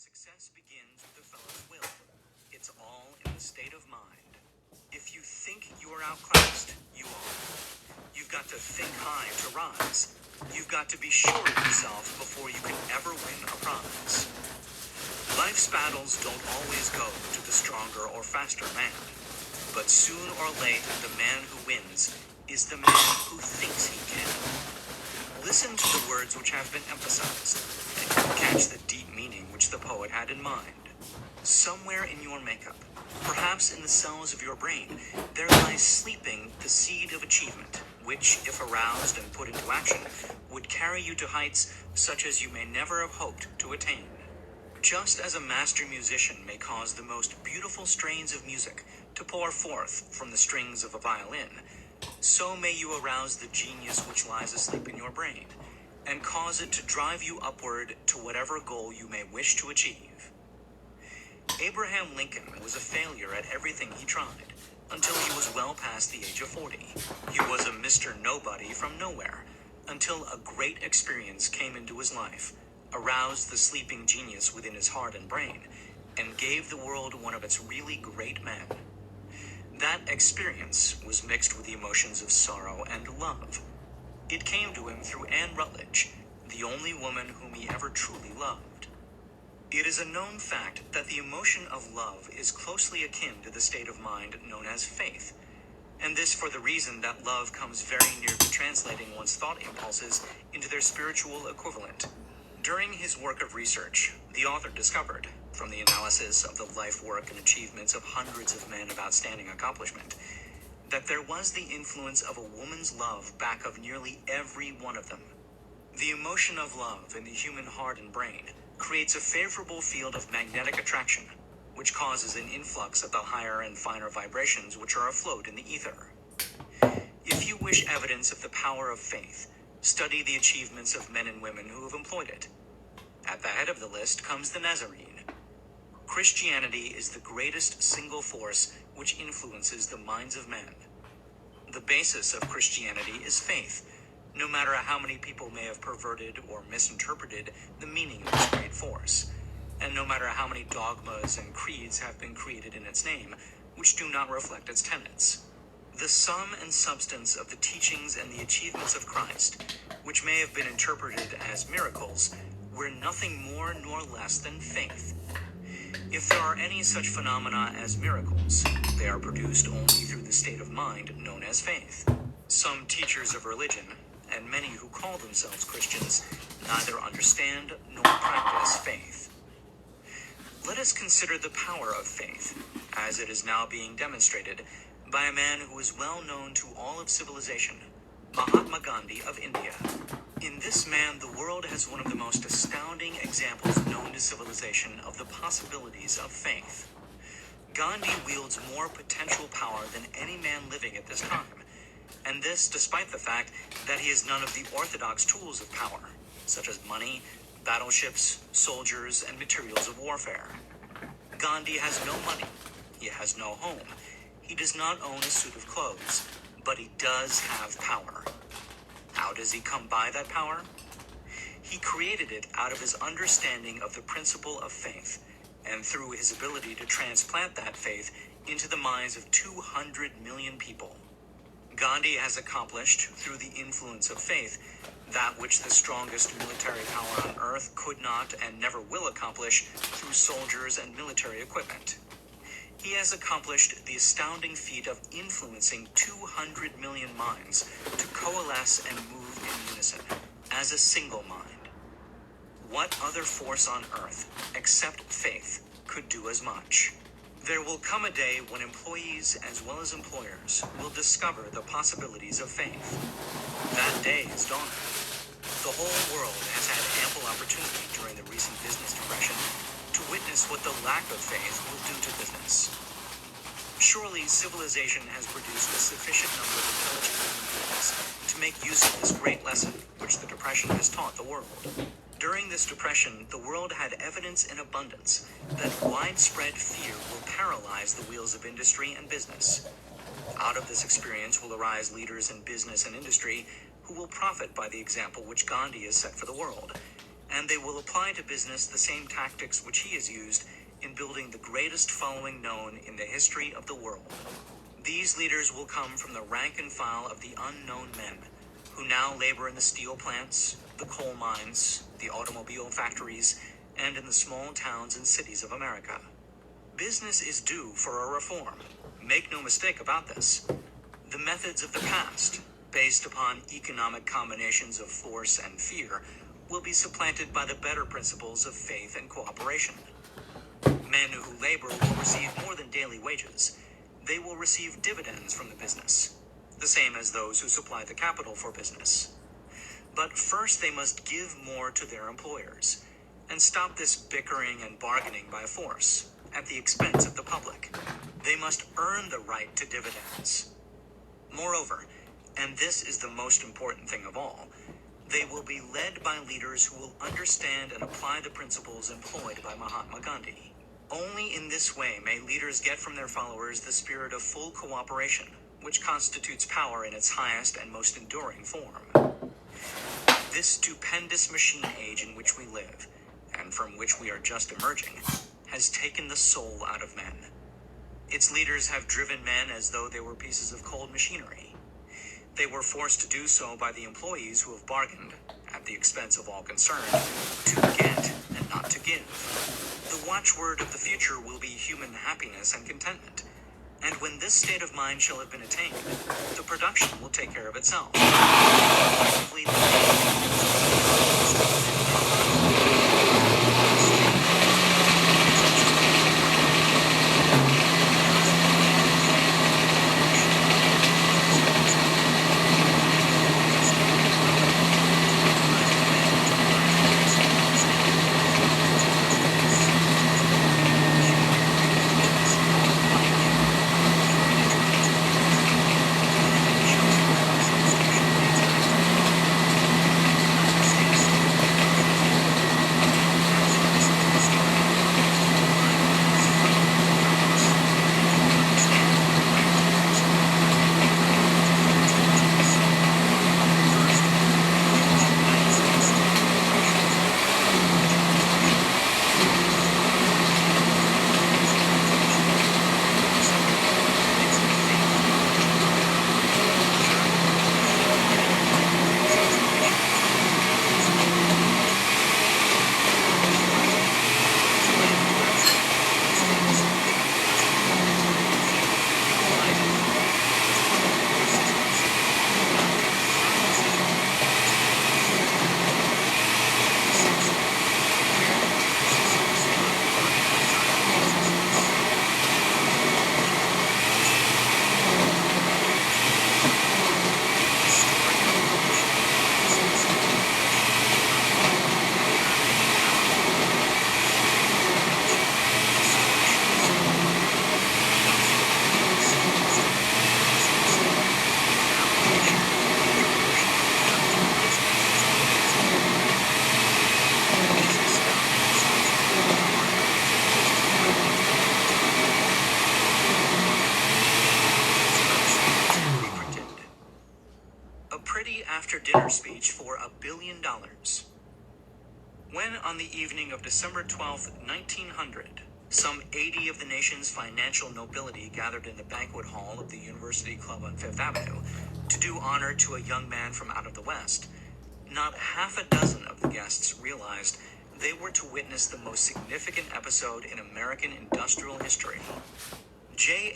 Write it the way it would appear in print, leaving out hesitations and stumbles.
Success begins with the fellow's will. It's all in the state of mind. If you think you are outclassed, you are. You've got to think high to rise. You've got to be sure of yourself before you can ever win a prize. Life's battles don't always go to the stronger or faster man. But soon or late, the man who wins is the man who thinks he can. Listen to the words which have been emphasized, and you'll catch the deep meaning which the poet had in mind. Somewhere in your makeup, perhaps in the cells of your brain, there lies sleeping the seed of achievement, which, if aroused and put into action, would carry you to heights such as you may never have hoped to attain. Just as a master musician may cause the most beautiful strains of music to pour forth from the strings of a violin, so may you arouse the genius which lies asleep in your brain, and cause it to drive you upward to whatever goal you may wish to achieve. Abraham Lincoln was a failure at everything he tried, until he was well past the age of 40. He was a Mr. Nobody from nowhere, until a great experience came into his life, aroused the sleeping genius within his heart and brain, and gave the world one of its really great men. That experience was mixed with the emotions of sorrow and love. It came to him through Anne Rutledge, the only woman whom he ever truly loved. It is a known fact that the emotion of love is closely akin to the state of mind known as faith, and this for the reason that love comes very near to translating one's thought impulses into their spiritual equivalent. During his work of research, the author discovered, from the analysis of the life work and achievements of hundreds of men of outstanding accomplishment, that there was the influence of a woman's love back of nearly every one of them. The emotion of love in the human heart and brain creates a favorable field of magnetic attraction, which causes an influx of the higher and finer vibrations which are afloat in the ether. If you wish evidence of the power of faith, study the achievements of men and women who have employed it. At the head of the list comes the Nazarene. Christianity is the greatest single force which influences the minds of men. The basis of Christianity is faith, no matter how many people may have perverted or misinterpreted the meaning of this great force, and no matter how many dogmas and creeds have been created in its name, which do not reflect its tenets. The sum and substance of the teachings and the achievements of Christ, which may have been interpreted as miracles, were nothing more nor less than faith. If there are any such phenomena as miracles, they are produced only through the state of mind known as faith. Some teachers of religion, and many who call themselves Christians, neither understand nor practice faith. Let us consider the power of faith, as it is now being demonstrated by a man who is well known to all of civilization, Mahatma Gandhi of India. In this man, the world has one of the most astounding examples known to civilization of the possibilities of faith. Gandhi wields more potential power than any man living at this time, and this despite the fact that he has none of the orthodox tools of power, such as money, battleships, soldiers, and materials of warfare. Gandhi has no money. He has no home. He does not own a suit of clothes, but he does have power. How does he come by that power? He created it out of his understanding of the principle of faith, and through his ability to transplant that faith into the minds of 200 million people. Gandhi has accomplished, through the influence of faith, that which the strongest military power on earth could not and never will accomplish through soldiers and military equipment. He has accomplished the astounding feat of influencing 200 million minds to coalesce and move in unison, as a single mind. What other force on earth, except faith, could do as much? There will come a day when employees as well as employers will discover the possibilities of faith. That day is dawning. The whole world has had ample opportunity during the recent business depression to witness what the lack of faith will do to business. Surely civilization has produced a sufficient number of intelligent human beings to make use of this great lesson which the depression has taught the world. During this depression, the world had evidence in abundance that widespread fear will paralyze the wheels of industry and business. Out of this experience will arise leaders in business and industry who will profit by the example which Gandhi has set for the world, and they will apply to business the same tactics which he has used in building the greatest following known in the history of the world. These leaders will come from the rank and file of the unknown men, who now labor in the steel plants, the coal mines, the automobile factories, and in the small towns and cities of America. Business is due for a reform. Make no mistake about this. The methods of the past, based upon economic combinations of force and fear, will be supplanted by the better principles of faith and cooperation. Men who labor will receive more than daily wages. They will receive dividends from the business, the same as those who supply the capital for business. But first they must give more to their employers, and stop this bickering and bargaining by force, at the expense of the public. They must earn the right to dividends. Moreover, and this is the most important thing of all, they will be led by leaders who will understand and apply the principles employed by Mahatma Gandhi. Only in this way may leaders get from their followers the spirit of full cooperation, which constitutes power in its highest and most enduring form. This stupendous machine age in which we live, and from which we are just emerging, has taken the soul out of men. Its leaders have driven men as though they were pieces of cold machinery. They were forced to do so by the employees who have bargained, at the expense of all concerned, to get and not to give. The watchword of the future will be human happiness and contentment. And when this state of mind shall have been attained, the production will take care of itself. Collectively, after-dinner speech for $1 billion. When, on the evening of December 12, 1900, some 80 of the nation's financial nobility gathered in the banquet hall of the University Club on Fifth Avenue to do honor to a young man from out of the West, not half a dozen of the guests realized they were to witness the most significant episode in American industrial history. J.